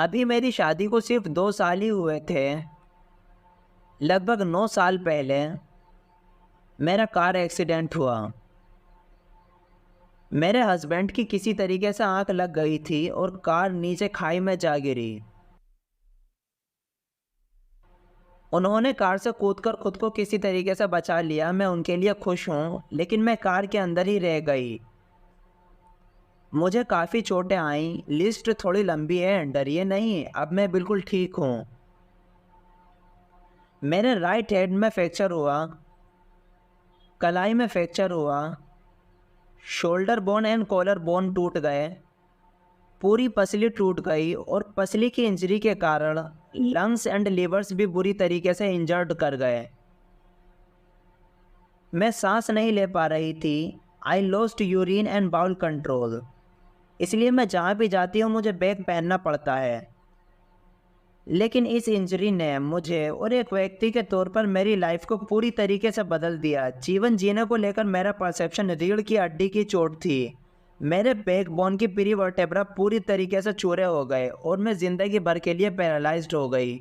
अभी मेरी शादी को सिर्फ 2 साल ही हुए थे। लगभग 9 साल पहले मेरा कार एक्सीडेंट हुआ। मेरे हस्बैंड की किसी तरीके से आंख लग गई थी और कार नीचे खाई में जा गिरी। उन्होंने कार से कूदकर खुद को किसी तरीके से बचा लिया। मैं उनके लिए खुश हूँ, लेकिन मैं कार के अंदर ही रह गई। मुझे काफ़ी चोटें आईं। लिस्ट थोड़ी लंबी है, डरिए नहीं, अब मैं बिल्कुल ठीक हूँ। मेरे राइट हेड में फ्रैक्चर हुआ, कलाई में फ्रैक्चर हुआ, shoulder bone and collar bone टूट गए, पूरी पसली टूट गई और पसली की इंजरी के कारण लंग्स एंड लिवर्स भी बुरी तरीके से इंजर्ड कर गए। मैं सांस नहीं ले पा रही थी। I lost urine and bowel control. इसलिए मैं जहाँ भी जाती हूँ मुझे बैग पहनना पड़ता है। लेकिन इस इंजरी ने मुझे और एक व्यक्ति के तौर पर मेरी लाइफ को पूरी तरीके से बदल दिया। जीवन जीने को लेकर मेरा परसेप्शन रीढ़ की हड्डी की चोट थी। मेरे बैकबोन की प्री वर्टेब्रा पूरी तरीके से चूरे हो गए और मैं ज़िंदगी भर के लिए पैरालाइज्ड हो गई।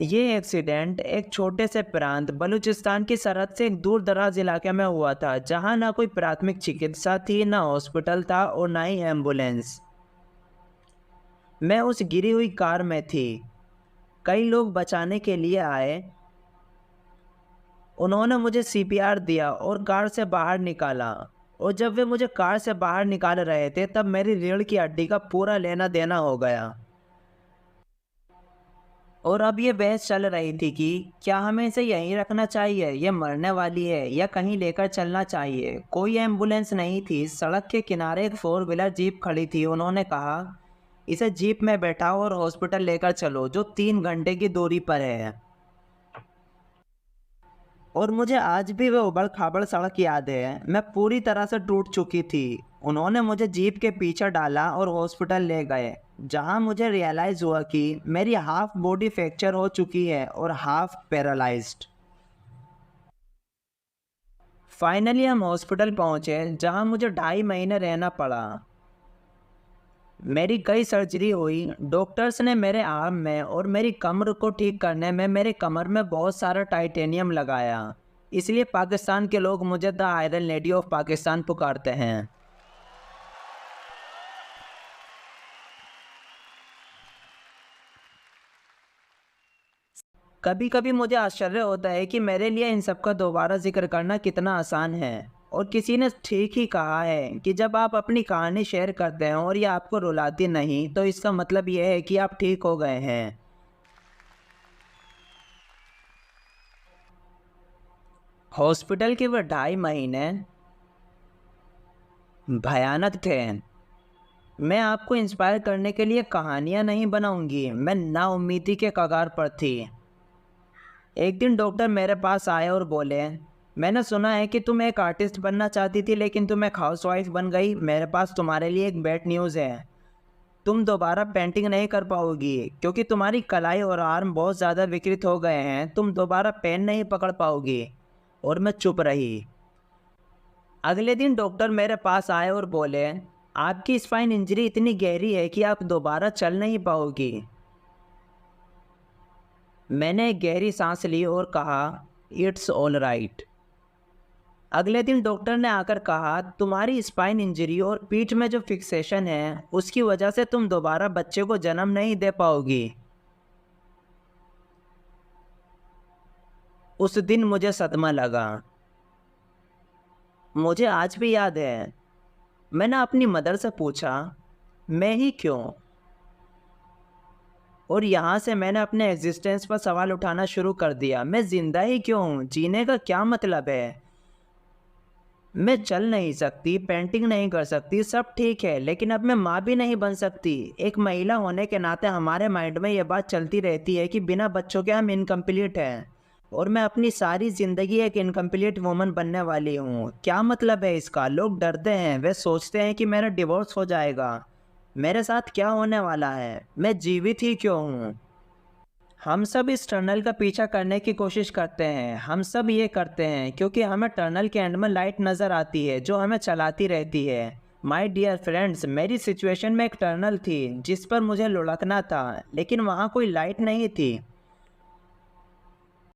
ये एक्सीडेंट एक छोटे से प्रांत बलूचिस्तान की सरहद से एक दूर दराज इलाके में हुआ था, जहाँ ना कोई प्राथमिक चिकित्सा थी, ना हॉस्पिटल था और ना ही एम्बुलेंस। मैं उस गिरी हुई कार में थी। कई लोग बचाने के लिए आए। उन्होंने मुझे सीपीआर दिया और कार से बाहर निकाला। और जब वे मुझे कार से बाहर निकाल रहे थे तब मेरी रीढ़ की हड्डी का पूरा लेना देना हो गया। और अब ये बहस चल रही थी कि क्या हमें इसे यहीं रखना चाहिए, ये मरने वाली है, या कहीं लेकर चलना चाहिए। कोई एम्बुलेंस नहीं थी। सड़क के किनारे एक 4 व्हीलर जीप खड़ी थी। उन्होंने कहा, इसे जीप में बैठाओ और हॉस्पिटल लेकर चलो, जो 3 घंटे की दूरी पर है। और मुझे आज भी वह उबड़ खाबड़ सड़क याद है। मैं पूरी तरह से टूट चुकी थी। उन्होंने मुझे जीप के पीछे डाला और हॉस्पिटल ले गए, जहां मुझे रियलाइज़ हुआ कि मेरी हाफ बॉडी फ्रैक्चर हो चुकी है और हाफ पैरालाइज्ड। फाइनली हम हॉस्पिटल पहुंचे, जहां मुझे 2.5 महीने रहना पड़ा। मेरी कई सर्जरी हुई। डॉक्टर्स ने मेरे आर्म में और मेरी कमर को ठीक करने में मेरे कमर में बहुत सारा टाइटेनियम लगाया। इसलिए पाकिस्तान के लोग मुझे the iron lady of Pakistan पुकारते हैं। कभी कभी मुझे आश्चर्य होता है कि मेरे लिए इन सब का दोबारा जिक्र करना कितना आसान है। और किसी ने ठीक ही कहा है कि जब आप अपनी कहानी शेयर करते हैं और ये आपको रुलाती नहीं, तो इसका मतलब यह है कि आप ठीक हो गए हैं। हॉस्पिटल के वो 2.5 महीने भयानक थे। मैं आपको इंस्पायर करने के लिए कहानियाँ नहीं बनाऊंगी। मैं नाउम्मीदी के कगार पर थी। एक दिन डॉक्टर मेरे पास आए और बोले, मैंने सुना है कि तुम एक आर्टिस्ट बनना चाहती थी, लेकिन तुम एक हाउसवाइफ बन गई। मेरे पास तुम्हारे लिए एक बैड न्यूज़ है। तुम दोबारा पेंटिंग नहीं कर पाओगी, क्योंकि तुम्हारी कलाई और आर्म बहुत ज़्यादा विकृत हो गए हैं। तुम दोबारा पेन नहीं पकड़ पाओगी। और मैं चुप रही। अगले दिन डॉक्टर मेरे पास आए और बोले, आपकी स्पाइन इंजरी इतनी गहरी है कि आप दोबारा चल नहीं पाओगी। मैंने एक गहरी सांस ली और कहा, इट्स ऑल राइट। अगले दिन डॉक्टर ने आकर कहा, तुम्हारी स्पाइन इंजरी और पीठ में जो फिक्सेशन है, उसकी वजह से तुम दोबारा बच्चे को जन्म नहीं दे पाओगी। उस दिन मुझे सदमा लगा। मुझे आज भी याद है, मैंने अपनी मदर से पूछा, मैं ही क्यों? और यहाँ से मैंने अपने एग्जिस्टेंस पर सवाल उठाना शुरू कर दिया। मैं ज़िंदा ही क्यों हूँ? जीने का क्या मतलब है? मैं चल नहीं सकती, पेंटिंग नहीं कर सकती, सब ठीक है, लेकिन अब मैं माँ भी नहीं बन सकती। एक महिला होने के नाते हमारे माइंड में ये बात चलती रहती है कि बिना बच्चों के हम इनकम्प्लीट हैं। और मैं अपनी सारी ज़िंदगी एक इनकम्प्लीट वुमन बनने वाली हूँ। क्या मतलब है इसका? लोग डरते हैं। वे सोचते हैं कि मेरा डिवोर्स हो जाएगा। मेरे साथ क्या होने वाला है? मैं जीवित ही क्यों हूँ? हम सब इस टनल का पीछा करने की कोशिश करते हैं। हम सब ये करते हैं क्योंकि हमें टनल के एंड में लाइट नज़र आती है, जो हमें चलाती रहती है। माय डियर फ्रेंड्स, मेरी सिचुएशन में एक टनल थी जिस पर मुझे लुढ़कना था, लेकिन वहाँ कोई लाइट नहीं थी।